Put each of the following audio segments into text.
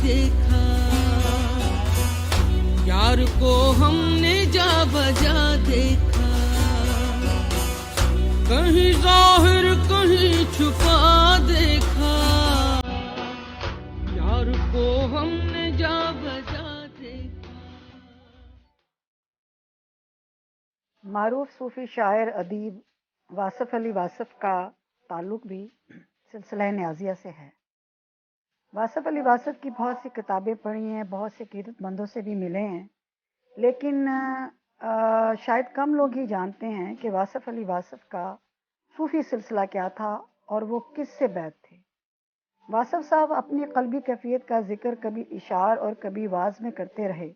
देखा, यार को हमने जा बजा देखा, कहीं जाहिर कहीं छुपा देखा, यार को हमने जा बजा देखा। मारूफ सूफी शायर अदीब वासफ अली वासफ का ताल्लुक भी सिलसिला न्याज़िया से है। वासफ अली वासफ की बहुत सी किताबें पढ़ी हैं, बहुत से कीरतमंदों से भी मिले हैं, लेकिन शायद कम लोग ही जानते हैं कि वासफ अली वासफ का सूफी सिलसिला क्या था और वो किस से बैत थे। वासफ साहब अपनी क़ल्बी कैफियत का जिक्र कभी इशार और कभी वाज में करते रहे,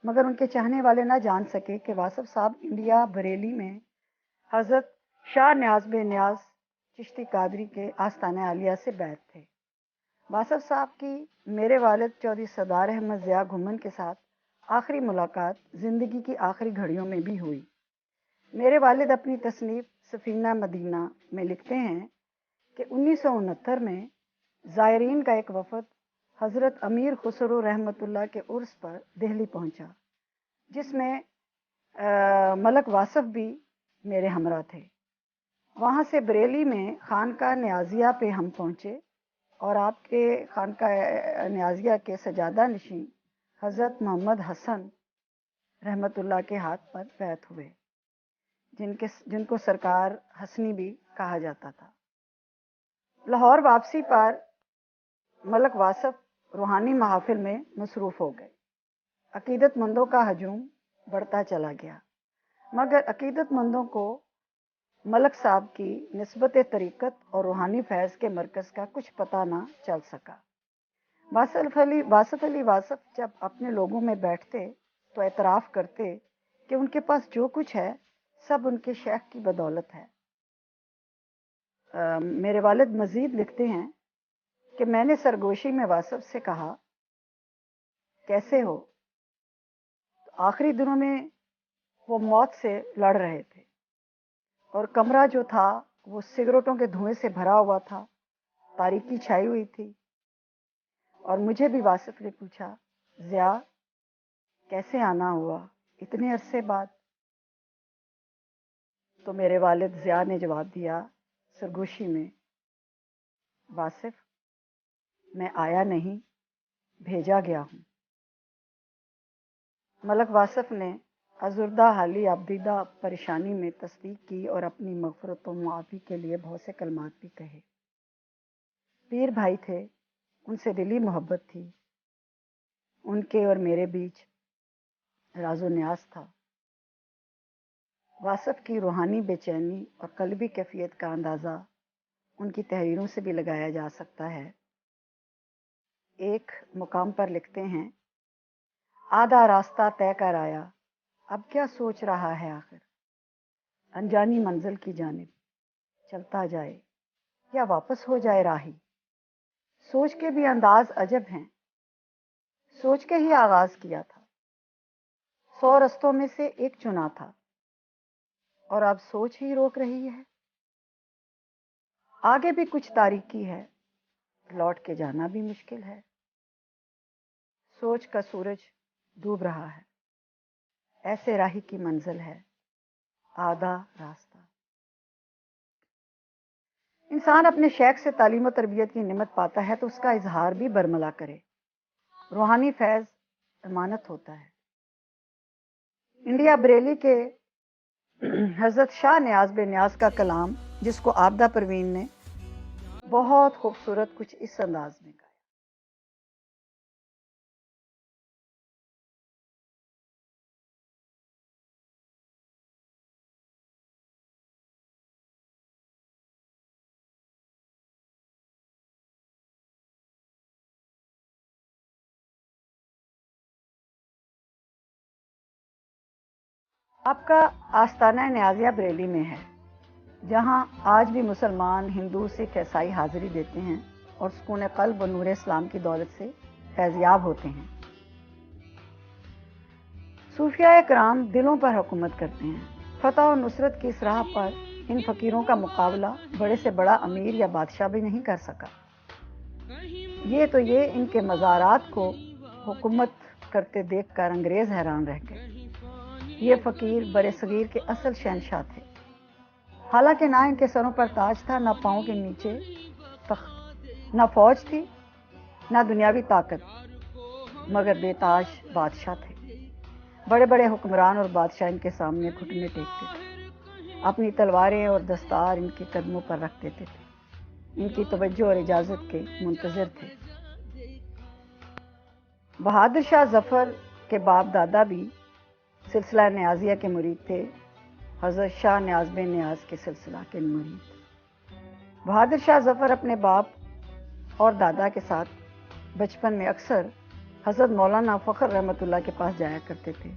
मगर उनके चाहने वाले ना जान सके कि वासफ साहब इंडिया बरेली में हज़रत शाह न्याज बे न्याज चिश्ती कादरी के आस्ताना आलिया से बैत थे। वासफ साहब की मेरे वालिद चौधरी सरदार अहमद ज़िया घुमन के साथ आखिरी मुलाकात ज़िंदगी की आखिरी घड़ियों में भी हुई। मेरे वालिद अपनी तसनीफ सफीना मदीना में लिखते हैं कि 1969 में ज़ायरीन का एक वफ़द हज़रत अमीर खुसरो रहमतुल्लाह के उर्स पर दिल्ली पहुंचा, जिसमें मलक वासफ भी मेरे हमरा थे। वहाँ से बरेली में खानका न्याज़िया पे हम पहुँचे और आपके खानका न्याज़िया के सजादा नशीं हज़रत मोहम्मद हसन रहमतुल्लाह के हाथ पर बैत हुए, जिनको सरकार हसनी भी कहा जाता था। लाहौर वापसी पर मलक वासफ रूहानी महफिल में मसरूफ़ हो गए। अकीदतमंदों का हजूम बढ़ता चला गया, मगर अकीदतमंदों को मलक साहब की निस्बत तरीक़त और रूहानी फैज़ के मरकज़ का कुछ पता ना चल सका। वासफ अली वासफ जब अपने लोगों में बैठते तो एतराफ़ करते कि उनके पास जो कुछ है सब उनके शेख की बदौलत है। मेरे वालिद मज़ीद लिखते हैं कि मैंने सरगोशी में वासफ से कहा, कैसे हो? तो आखिरी दिनों में वो मौत से लड़ रहे थे और कमरा जो था वो सिगरेटों के धुएं से भरा हुआ था, तारीकी छाई हुई थी। और मुझे भी वासफ ने पूछा, ज़िया कैसे आना हुआ इतने अरसे बाद? तो मेरे वालिद ज़िया ने जवाब दिया सरगोशी में, वासफ मैं आया नहीं, भेजा गया हूँ। मलक वासफ ने अजुर्दा हाली अब्दीदा परेशानी में तस्दीक की और अपनी मग़फ़रत व मुआफ़ी के लिए बहुत से कलमात भी कहे। पीर भाई थे, उनसे दिली मोहब्बत थी, उनके और मेरे बीच राज़ो न्याज़ था। वासफ की रूहानी बेचैनी और क़ल्बी कैफियत का अंदाज़ा उनकी तहरीरों से भी लगाया जा सकता है। एक मुकाम पर लिखते हैं, आधा रास्ता तय कर आया, अब क्या सोच रहा है आखिर, अनजानी मंजिल की जानिब चलता जाए या वापस हो जाए राही। सोच के भी अंदाज अजब हैं, सोच के ही आगाज किया था, 100 रस्तों में से एक चुना था और अब सोच ही रोक रही है। आगे भी कुछ तारीकी है, लौट के जाना भी मुश्किल है। सोच का सूरज डूब रहा है, ऐसे राही की मंजिल है आधा रास्ता। इंसान अपने शेख से तालीम और तरबियत की निमत पाता है तो उसका इजहार भी बरमला करे। रूहानी फैज़ अमानत होता है। इंडिया बरेली के हज़रत शाह न्याज बे न्याज का कलाम, जिसको आबदा परवीन ने बहुत खूबसूरत कुछ इस अंदाज में गाया। आपका आस्ताना न्याज़िया बरेली में है, जहां आज भी मुसलमान, हिंदू, सिख, ईसाई हाजिरी देते हैं और सुकून क़ल्ब व नूर इस्लाम की दौलत से फैज़याब होते हैं। सूफिया कराम दिलों पर हुकूमत करते हैं। फतह और नुसरत की इस राह पर इन फ़कीरों का मुकाबला बड़े से बड़ा अमीर या बादशाह भी नहीं कर सका। یہ ان کے مزارات کو حکومت کرتے دیکھ کر انگریز حیران رہ گئے۔ یہ فقیر برصغیر کے اصل شہنشاہ تھے، حالانکہ نہ ان کے سروں پر تاج تھا، نہ پاؤں کے نیچے تخت، نہ فوج تھی، نہ دنیاوی طاقت، مگر بے تاج بادشاہ تھے۔ بڑے بڑے حکمران اور بادشاہ ان کے سامنے گھٹنے ٹیکتے تھے، اپنی تلواریں اور دستار ان کے قدموں پر رکھ دیتے تھے، ان کی توجہ اور اجازت کے منتظر تھے۔ بہادر شاہ ظفر کے باپ دادا بھی سلسلہ نیازیہ کے مرید تھے، حضرت شاہ نیاز بن نیاز کے سلسلہ کے مرید۔ بہادر شاہ ظفر اپنے باپ اور دادا کے ساتھ بچپن میں اکثر حضرت مولانا فخر رحمۃ اللہ کے پاس جایا کرتے تھے۔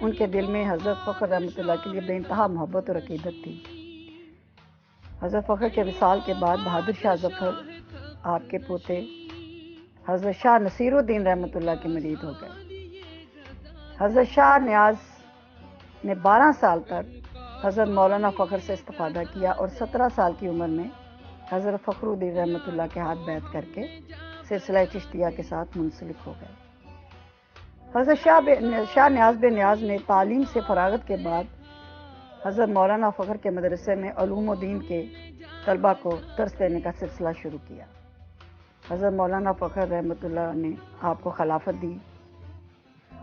ان کے دل میں حضرت فخر رحمۃ اللہ کے لیے بے انتہا محبت اور عقیدت تھی۔ حضرت فخر کے وصال کے بعد بہادر شاہ ظفر آپ کے پوتے حضرت شاہ نصیر الدین رحمۃ اللہ کے مرید ہو گئے۔ حضرت شاہ نیاز نے 12 سال تک حضرت مولانا فخر سے استفادہ کیا اور 17 سال کی عمر میں حضرت فخر الدین رحمۃ اللہ کے ہاتھ بیعت کر کے سلسلہ چشتیہ کے ساتھ منسلک ہو گئے۔ حضرت شاہ نیاز بن نیاز نے تعلیم سے فراغت کے بعد حضرت مولانا فخر کے مدرسے میں علوم و دین کے طلبہ کو درس دینے کا سلسلہ شروع کیا۔ حضرت مولانا فخر رحمۃ اللہ نے آپ کو خلافت دی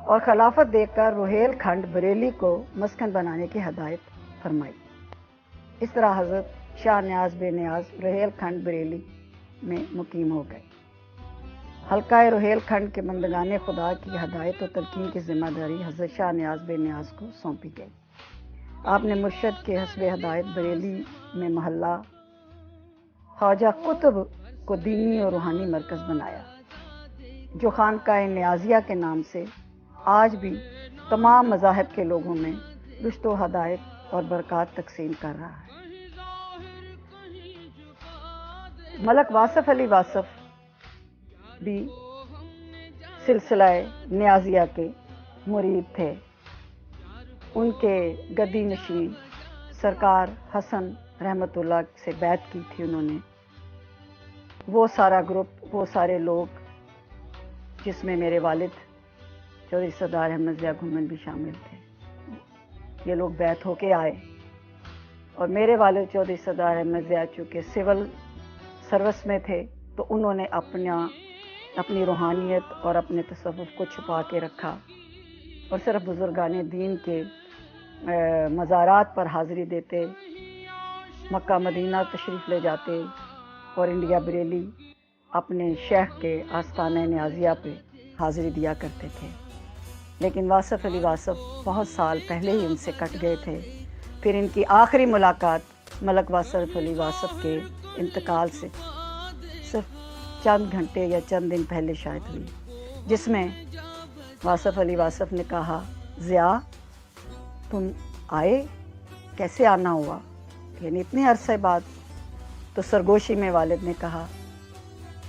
اور خلافت دے کر روہیل کھنڈ بریلی کو مسکن بنانے کی ہدایت فرمائی۔ اس طرح حضرت شاہ نیاز بن نیاز روہیل کھنڈ بریلی میں مقیم ہو گئے۔ حلقہ روہیل کھنڈ کے بندگان خدا کی ہدایت و تلقین کی ذمہ داری حضرت شاہ نیاز بن نیاز کو سونپی گئی۔ آپ نے مرشد کے حسب ہدایت بریلی میں محلہ خواجہ قطب کو دینی اور روحانی مرکز بنایا، جو خانقاہ نیازیہ کے نام سے آج بھی تمام مذاہب کے لوگوں میں رشد و ہدایت اور برکات تقسیم کر رہا ہے۔ ملک واصف علی واصف بھی سلسلہ نیازیہ کے مرید تھے۔ ان کے گدی نشین سرکار حسن رحمۃ اللہ سے بیعت کی تھی انہوں نے۔ وہ سارا گروپ، وہ سارے لوگ جس میں میرے والد چودھری سردار احمد ضیاء گھمن بھی شامل تھے، یہ لوگ بیعت ہو کے آئے۔ اور میرے والد چودھری سردار احمد ضیاء چونکہ سول سروس میں تھے تو انہوں نے اپنی روحانیت اور اپنے تصوف کو چھپا کے رکھا اور صرف بزرگان دین کے مزارات پر حاضری دیتے، مکہ مدینہ تشریف لے جاتے اور انڈیا بریلی اپنے شیخ کے آستانہ نیازیہ پہ حاضری دیا کرتے تھے۔ لیکن واصف علی واصف بہت سال پہلے ہی ان سے کٹ گئے تھے۔ پھر ان کی آخری ملاقات ملک واصف علی واصف کے انتقال سے صرف چند گھنٹے یا چند دن پہلے شاید ہوئی، جس میں واصف علی واصف نے کہا، ضیاء تم آئے، کیسے آنا ہوا؟ یعنی اتنے عرصے بعد۔ تو سرگوشی میں والد نے کہا،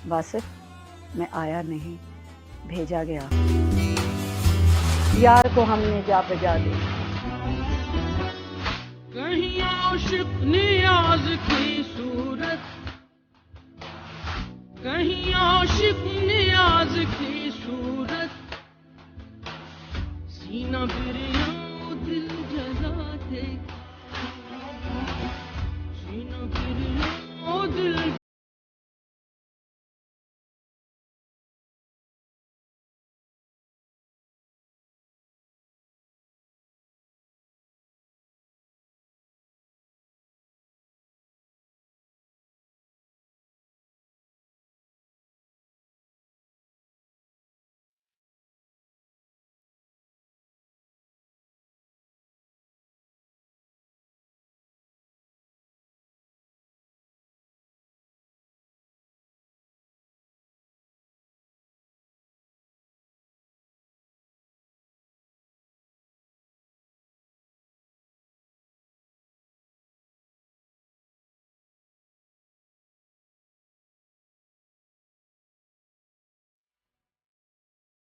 واصف میں آیا نہیں، بھیجا گیا، یار کو ہم نے جا بجا دی۔ کہیں عاشق نیاز کی صورت، کہیں عاشق نیاز کی صورت، سینہ بریاں دل جلا دے۔